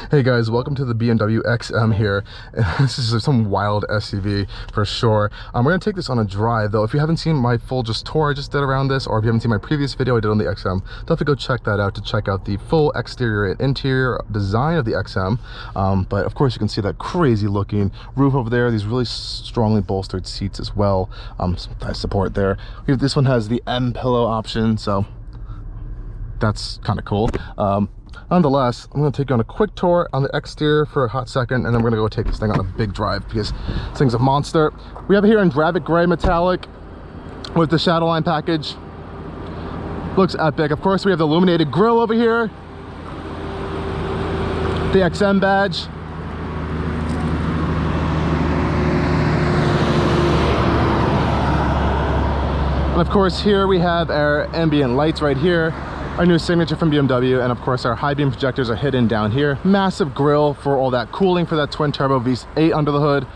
Hey guys, welcome to the BMW XM here. This is some wild SUV for sure. We're gonna take this on a drive though. If you haven't seen my full tour I just did around this, or if you haven't seen my previous video I did on the XM, definitely go check that out to check out the full exterior and interior design of the XM. But of course you can see that crazy looking roof over there, these really strongly bolstered seats as well. Some nice support there. This one has the M-Pillow option, so that's kind of cool. Nonetheless, I'm going to take you on a quick tour on the exterior for a hot second, and then we're going to go take this thing on a big drive because this thing's a monster. We have it here in Dravik Gray Metallic with the Shadowline package. Looks epic. Of course, we have the illuminated grille over here, the XM badge, and of course here we have our ambient lights right here, our new signature from BMW, and of course our high beam projectors are hidden down here. Massive grille for all that cooling for that twin turbo V8 under the hood.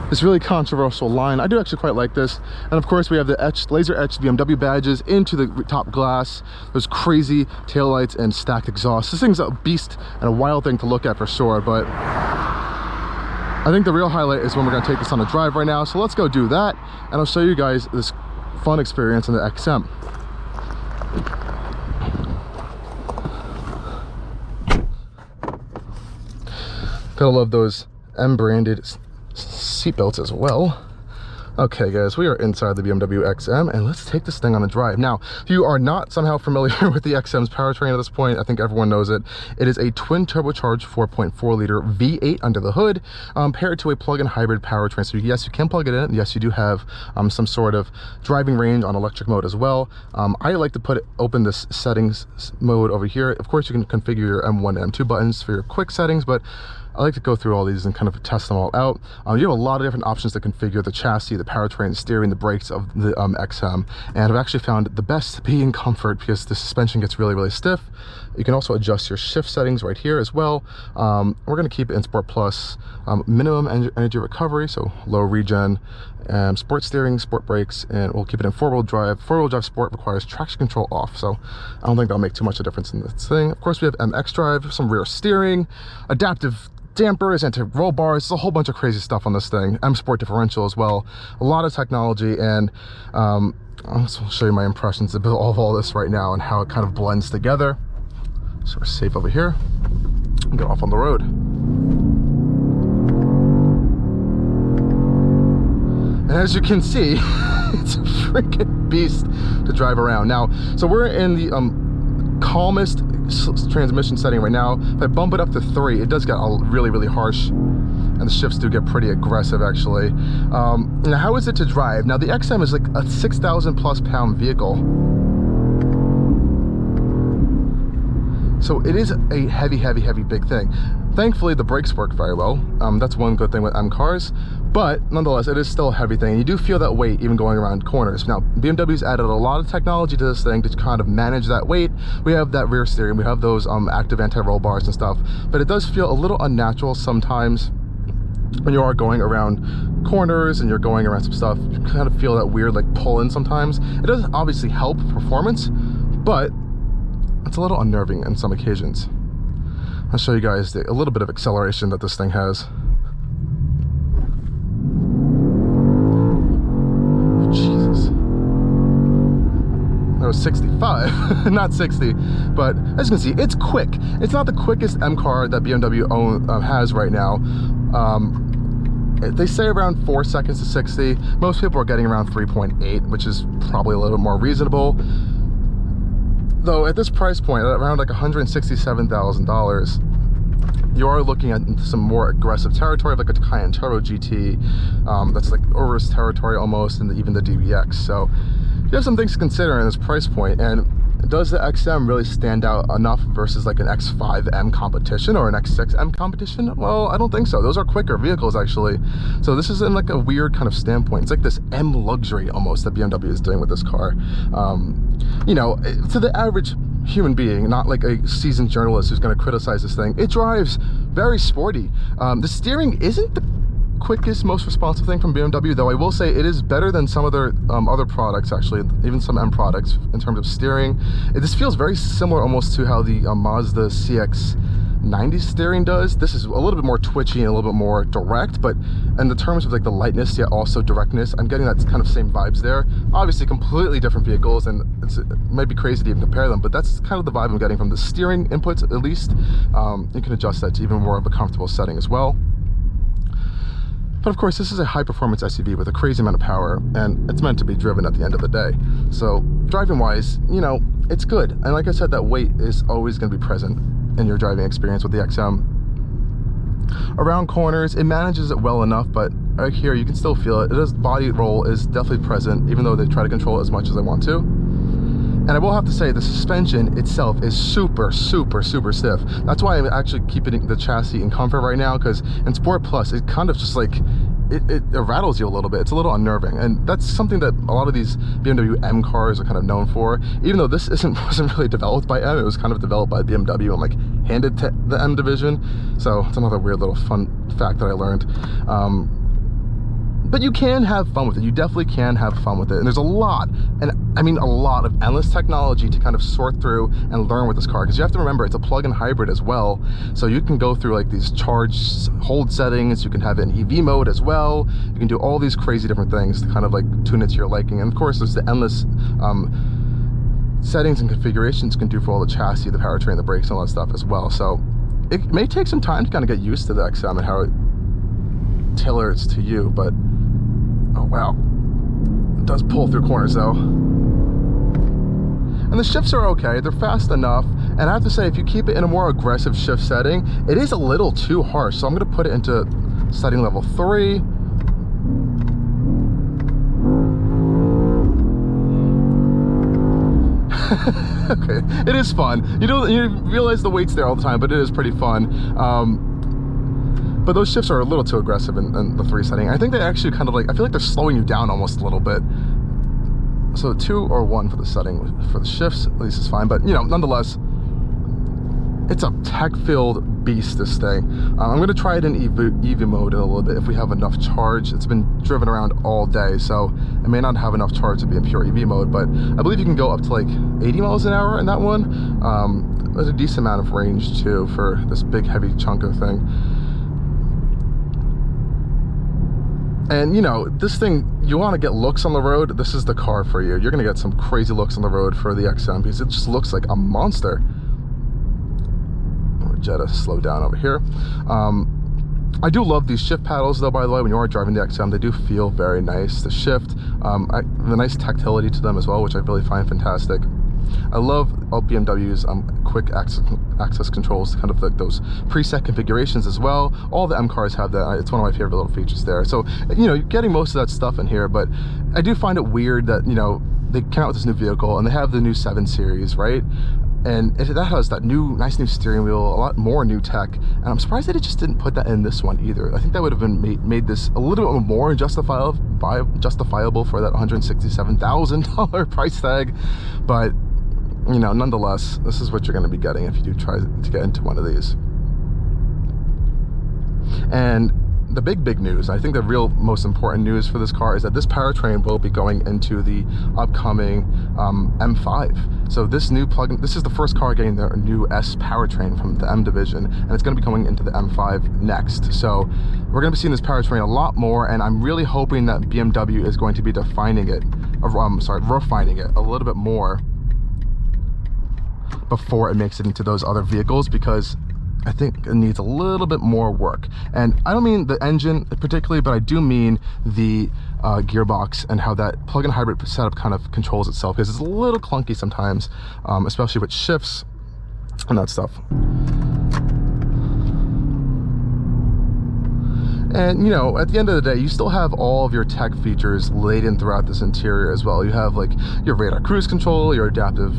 This really controversial line, I do actually quite like this. And of course we have the laser etched BMW badges into the top glass, those crazy taillights and stacked exhaust. This thing's a beast and a wild thing to look at for sure, but I think the real highlight is when we're going to take this on a drive right now. So let's go do that, and I'll show you guys this fun experience in the XM. Gotta love those M branded seat belts as well. Okay guys, we are inside the BMW XM, and let's take this thing on a drive. Now, if you are not somehow familiar with the XM's powertrain at this point, I think everyone knows it. It is a twin turbocharged 4.4 liter V8 under the hood, paired to a plug-in hybrid powertrain. So yes, you can plug it in. Yes, you do have some sort of driving range on electric mode as well. I like to open this settings mode over here. Of course, you can configure your M1 and M2 buttons for your quick settings, but I like to go through all these and kind of test them all out. You have a lot of different options to configure the chassis, the powertrain, the steering, the brakes of the XM, and I've actually found the best to be in comfort because the suspension gets really stiff. You can also adjust your shift settings right here as well. We're going to keep it in Sport Plus, minimum energy recovery, so low regen, sport steering, sport brakes, and we'll keep it in four-wheel drive. Four-wheel drive sport requires traction control off, so I don't think that'll make too much of a difference in this thing. Of course, we have MX drive, some rear steering, adaptive dampers, anti-roll bars. There's a whole bunch of crazy stuff on this thing. M Sport differential as well. A lot of technology, and I'll show you my impressions of all this right now and how it kind of blends together. So we're safe over here and get off on the road. And as you can see, it's a freaking beast to drive around. Now, so we're in the calmest transmission setting right now. If I bump it up to 3, it does get really harsh, and the shifts do get pretty aggressive actually. Now, how is it to drive? Now, the XM is like a 6,000+ pound vehicle, so it is a heavy big thing. Thankfully, the brakes work very well. That's one good thing with M cars, but nonetheless, it is still a heavy thing. You do feel that weight even going around corners. Now, BMW's added a lot of technology to this thing to kind of manage that weight. We have that rear steering, we have those active anti-roll bars and stuff, but it does feel a little unnatural sometimes when you are going around corners and you're going around some stuff. You kind of feel that weird like pull-in sometimes. It does obviously help performance, but it's a little unnerving in some occasions. I'll show you guys a little bit of acceleration that this thing has. Oh, Jesus. That was 65, not 60. But as you can see, it's quick. It's not the quickest M car that BMW has right now. They say around 4 seconds to 60. Most people are getting around 3.8, which is probably a little bit more reasonable. Though at this price point, at around like $167,000, you are looking at some more aggressive territory, like a Cayenne Turbo GT. That's like Urus territory almost, and even the DBX. So you have some things to consider in this price point. And does the XM really stand out enough versus like an X5M competition or an X6M competition? Well, I don't think so. Those are quicker vehicles actually. So this is in like a weird kind of standpoint. It's like this M luxury almost that BMW is doing with this car. You know, to the average human being, not like a seasoned journalist who's going to criticize this thing, it drives very sporty. The steering isn't the quickest, most responsive thing from BMW, though I will say it is better than some other products actually, even some M products in terms of steering. This feels very similar almost to how the Mazda CX 90s steering does. This is a little bit more twitchy and a little bit more direct, but in the terms of like the lightness yet also directness, I'm getting that kind of same vibes there. Obviously completely different vehicles, and it might be crazy to even compare them, but that's kind of the vibe I'm getting from the steering inputs at least. You can adjust that to even more of a comfortable setting as well. But of course, this is a high-performance SUV with a crazy amount of power, and it's meant to be driven at the end of the day. So driving-wise, you know, it's good. And like I said, that weight is always going to be present in your driving experience with the XM. Around corners, it manages it well enough, but right here, you can still feel it. Body roll is definitely present, even though they try to control it as much as they want to. And I will have to say, the suspension itself is super, super, super stiff. That's why I'm actually keeping the chassis in comfort right now, because in Sport Plus, it kind of just like, it rattles you a little bit. It's a little unnerving. And that's something that a lot of these BMW M cars are kind of known for. Even though this wasn't really developed by M, it was kind of developed by BMW and like handed to the M division. So it's another weird little fun fact that I learned. But you can have fun with it. You definitely can have fun with it. And there's a lot, and I mean a lot of endless technology to kind of sort through and learn with this car. Because you have to remember, it's a plug-in hybrid as well. So you can go through like these charge hold settings. You can have it in EV mode as well. You can do all these crazy different things to kind of like tune it to your liking. And of course, there's the endless settings and configurations you can do for all the chassis, the powertrain, the brakes, and all that stuff as well. So it may take some time to kind of get used to the XM and how it tailors to you, but oh wow, it does pull through corners though. And the shifts are okay, they're fast enough. And I have to say, if you keep it in a more aggressive shift setting, it is a little too harsh. So I'm gonna put it into setting level 3. Okay, it is fun. You realize the weight's there all the time, but it is pretty fun. But those shifts are a little too aggressive in the 3 setting. I think they actually kind of like, I feel like they're slowing you down almost a little bit. So 2 or 1 for the setting, for the shifts, at least is fine. But you know, nonetheless, it's a tech-filled beast, this thing. I'm gonna try it in EV mode in a little bit if we have enough charge. It's been driven around all day, so it may not have enough charge to be in pure EV mode, but I believe you can go up to like 80 miles an hour in that one. There's a decent amount of range too for this big heavy chunk of thing. And you know, this thing, you want to get looks on the road, this is the car for you. You're gonna get some crazy looks on the road for the XM because it just looks like a monster. Jetta, slow down over here. I do love these shift paddles though, by the way. When you are driving the XM, they do feel very nice. The shift, the nice tactility to them as well, which I really find fantastic. I love all BMW's quick access controls, kind of like those preset configurations as well. All the M cars have that. It's one of my favorite little features there. So, you know, you're getting most of that stuff in here, but I do find it weird that, you know, they came out with this new vehicle and they have the new 7 Series, right? And that has that nice new steering wheel, a lot more new tech. And I'm surprised that it just didn't put that in this one either. I think that would have been made this a little bit more justifiable for that $167,000 price tag. But, you know, nonetheless, this is what you're going to be getting if you do try to get into one of these. And the big news, I think the real most important news for this car is that this powertrain will be going into the upcoming M5. So this new plug-in, this is the first car getting the new S powertrain from the M division, and it's going to be coming into the M5 next. So we're going to be seeing this powertrain a lot more, and I'm really hoping that BMW is going to be refining it a little bit more before it makes it into those other vehicles, because I think it needs a little bit more work. And I don't mean the engine particularly, but I do mean the gearbox and how that plug-in hybrid setup kind of controls itself, because it's a little clunky sometimes, especially with shifts and that stuff. And you know, at the end of the day, you still have all of your tech features laid in throughout this interior as well. You have like your radar cruise control, your adaptive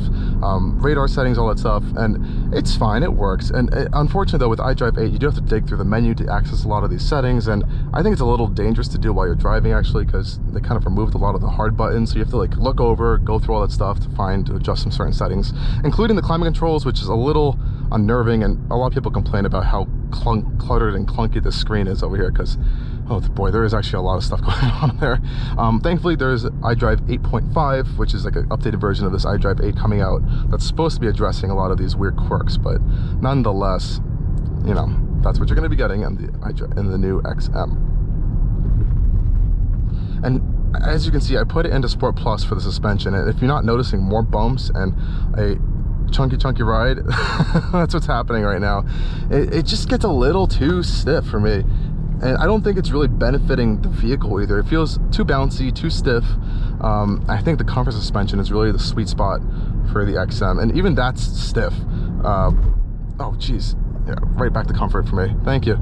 radar settings, all that stuff, and it's fine, it works. And unfortunately though, with iDrive 8, you do have to dig through the menu to access a lot of these settings, and I think it's a little dangerous to do while you're driving actually, because they kind of removed a lot of the hard buttons, so you have to like look over, go through all that stuff to adjust some certain settings, including the climate controls, which is a little unnerving, and a lot of people complain about how cluttered and clunky the screen is over here, because oh boy, there is actually a lot of stuff going on there. Thankfully there's iDrive 8.5, which is like an updated version of this iDrive 8 coming out, that's supposed to be addressing a lot of these weird quirks. But nonetheless, you know, that's what you're going to be getting in the new XM. And as you can see, I put it into Sport Plus for the suspension, and if you're not noticing more bumps and a chunky ride, that's what's happening right now. It just gets a little too stiff for me, and I don't think it's really benefiting the vehicle either. It feels too bouncy, too stiff. I think the comfort suspension is really the sweet spot for the XM, and even that's stiff. Oh geez, yeah, right back to comfort for me. Thank you.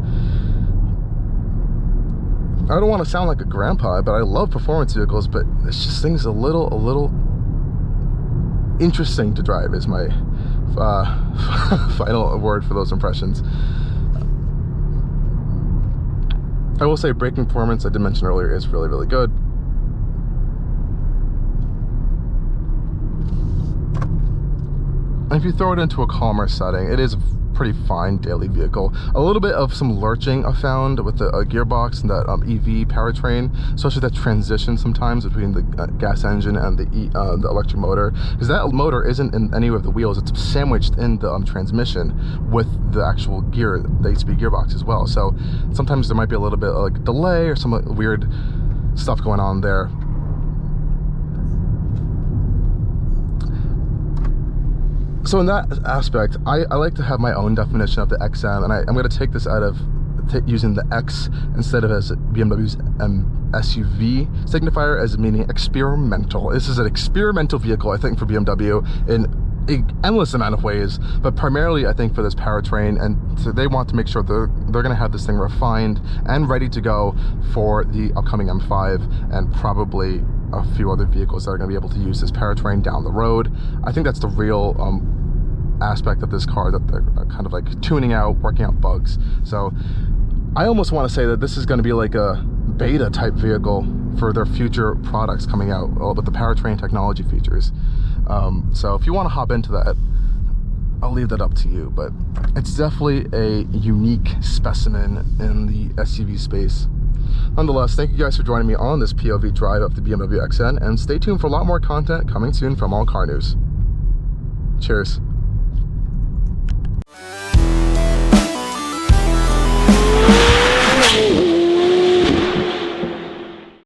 I don't want to sound like a grandpa, but I love performance vehicles, but it's just things a little interesting to drive is my final word for those impressions. I will say braking performance, I did mention earlier, is really good. And if you throw it into a calmer setting, it is a pretty fine daily vehicle. A little bit of some lurching I found with the gearbox and that EV powertrain, especially that transition sometimes between the gas engine and the electric motor, because that motor isn't in any of the wheels, it's sandwiched in the transmission with the actual gear, the 8-speed gearbox as well. So sometimes there might be a little bit of like delay or some weird stuff going on there. So in that aspect, I like to have my own definition of the XM, and I'm going to take this out of using the X instead of as BMW's SUV signifier, as meaning experimental. This is an experimental vehicle, I think, for BMW in an endless amount of ways, but primarily I think for this powertrain, and so they want to make sure they're going to have this thing refined and ready to go for the upcoming M5 and probably a few other vehicles that are going to be able to use this powertrain down the road. I think that's the real aspect of this car that they're kind of like tuning out, working out bugs. So I almost want to say that this is going to be like a beta type vehicle for their future products coming out with the powertrain technology features. So if you want to hop into that, I'll leave that up to you, but it's definitely a unique specimen in the SUV space. Nonetheless, thank you guys for joining me on this POV drive of the BMW XN, and stay tuned for a lot more content coming soon from All Car News. Cheers.